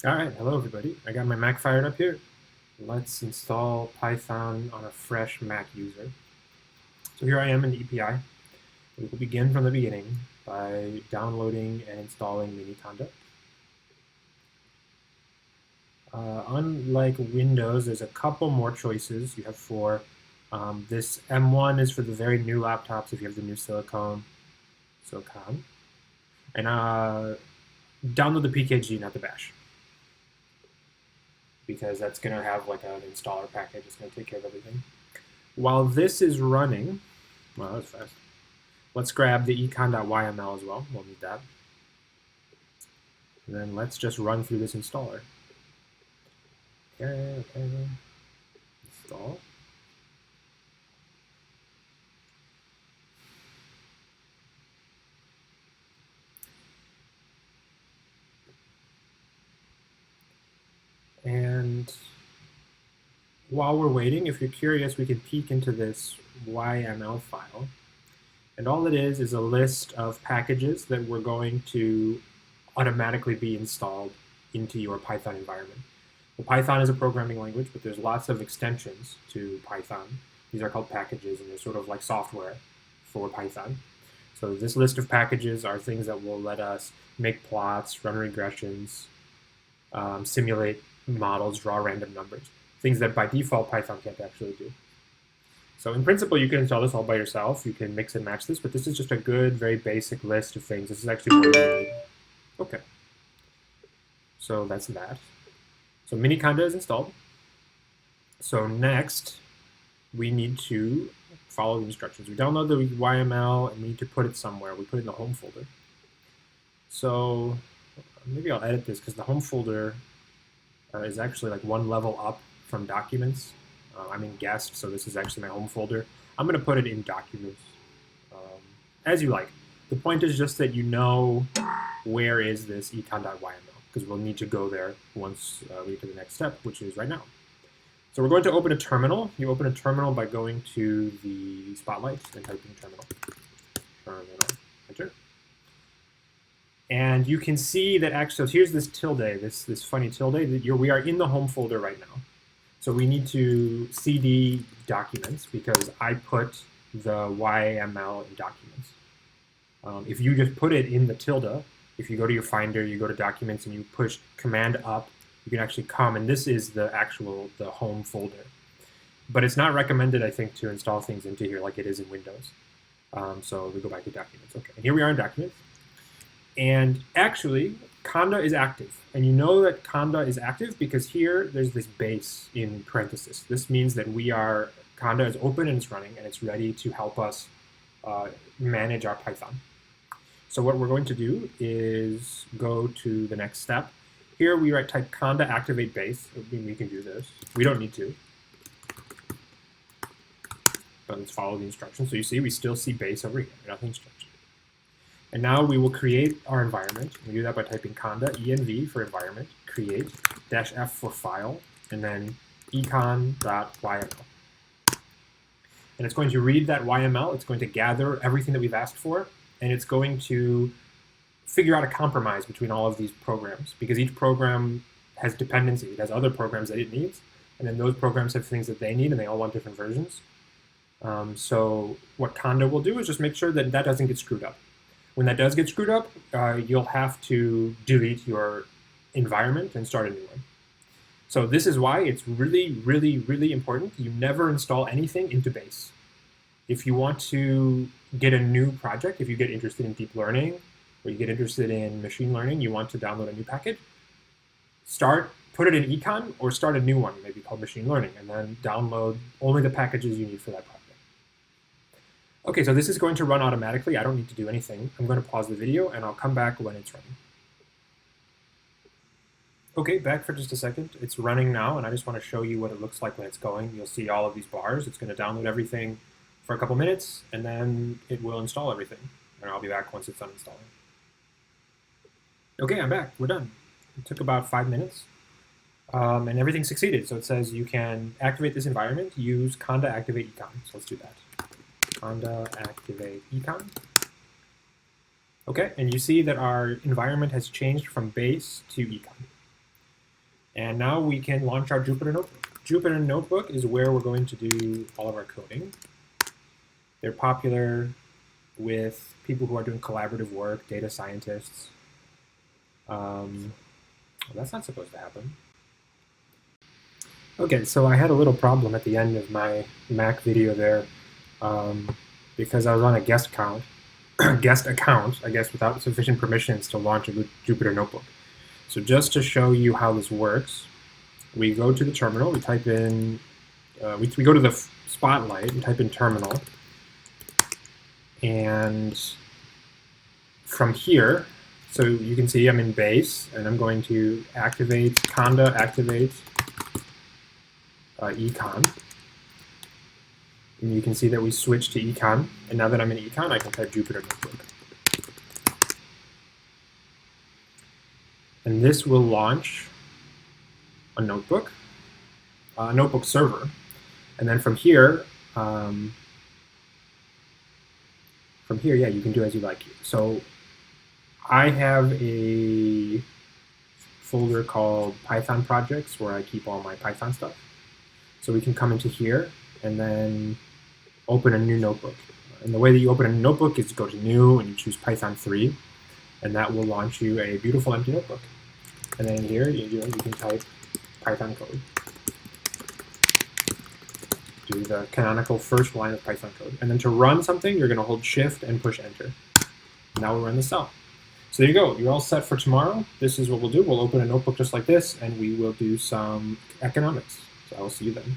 Alright, hello everybody. I got my Mac fired up here. Let's install Python on a fresh Mac user. So here I am in the EPI. We will begin from the beginning by downloading and installing miniconda. Unlike Windows, there's a couple more choices. You have four. This M1 is for the very new laptops if you have the new Silicon. And download the PKG, not the bash, because that's going to have like an installer package. It's going to take care of everything. While this is running, well, that's fast. Let's grab the econ.yml as well. We'll need that. And then let's just run through this installer. Okay. Install. And while we're waiting, if you're curious, we can peek into this YML file. And all it is a list of packages that we're going to automatically be installed into your Python environment. Well, Python is a programming language, but there's lots of extensions to Python. These are called packages, and they're sort of like software for Python. So this list of packages are things that will let us make plots, run regressions, simulate models, draw random numbers, things that by default Python can't actually do. So in principle, you can install this all by yourself. You can mix and match this, but this is just a good, very basic list of things. This is actually more you need. Okay. So that's that. So miniconda is installed. So next, we need to follow the instructions. We download the YML, and we need to put it somewhere. We put it in the home folder. So maybe I'll edit this, because the home folder is actually like one level up from documents. I'm in guest, so this is actually my home folder. I'm going to put it in documents, as you like. The point is just that you know where is this econ.yml, because we'll need to go there once we get to the next step, which is right now. So we're going to open a terminal. You open a terminal by going to the spotlight and typing terminal. Enter. And you can see that actually, so here's this tilde, this funny tilde, that we are in the home folder right now. So we need to cd documents, because I put the YML in documents. If you just put it in the tilde, if you go to your Finder, you go to Documents, and you push Command up, you can actually come, and this is the home folder. But it's not recommended, I think, to install things into here like it is in Windows. So we go back to Documents. Okay, and here we are in Documents. And actually, conda is active. And you know that conda is active because here there's this base in parentheses. This means that conda is open and it's running, and it's ready to help us manage our Python. So what we're going to do is go to the next step. Here we type conda activate base. We can do this. We don't need to. But let's follow the instructions. So you see, we still see base over here, nothing's changed. And now we will create our environment. We do that by typing conda env for environment, create, -f for file, and then econ.yml. And it's going to read that YML. It's going to gather everything that we've asked for, and it's going to figure out a compromise between all of these programs, because each program has dependency. It has other programs that it needs, and then those programs have things that they need, and they all want different versions. So what conda will do is just make sure that that doesn't get screwed up. When that does get screwed up, you'll have to delete your environment and start a new one. So this is why it's really, really, really important. You never install anything into base. If you want to get a new project, if you get interested in deep learning, or you get interested in machine learning, you want to download a new package, put it in econ, or start a new one, maybe called machine learning, and then download only the packages you need for that project. Okay, so this is going to run automatically. I don't need to do anything. I'm going to pause the video, and I'll come back when it's running. Okay, back for just a second. It's running now, and I just want to show you what it looks like when it's going. You'll see all of these bars. It's going to download everything for a couple minutes, and then it will install everything. And I'll be back once it's done installing. Okay, I'm back. We're done. It took about 5 minutes, and everything succeeded. So it says you can activate this environment, use conda activate econ. So let's do that. Conda activate econ. Okay, and you see that our environment has changed from base to econ. And now we can launch our Jupyter Notebook. Jupyter Notebook is where we're going to do all of our coding. They're popular with people who are doing collaborative work, data scientists. Well, that's not supposed to happen. Okay, so I had a little problem at the end of my Mac video there because I was on a guest account, I guess, without sufficient permissions to launch a Jupyter Notebook. So just to show you how this works, we go to the terminal, we type in, we go to the spotlight and type in terminal. And from here, so you can see I'm in base, and I'm going to activate conda, activate econ. And you can see that we switched to econ. And now that I'm in econ, I can type Jupyter Notebook. And this will launch a notebook server. And then from here, yeah, you can do as you like. So I have a folder called Python projects where I keep all my Python stuff. So we can come into here and then open a new notebook. And the way that you open a notebook is to go to new and you choose Python 3, and that will launch you a beautiful empty notebook. And then here you can type Python code. Do the canonical first line of Python code. And then to run something, you're going to hold Shift and push Enter. Now we'll run the cell. So there you go. You're all set for tomorrow. This is what we'll do. We'll open a notebook just like this, and we will do some economics. So I will see you then.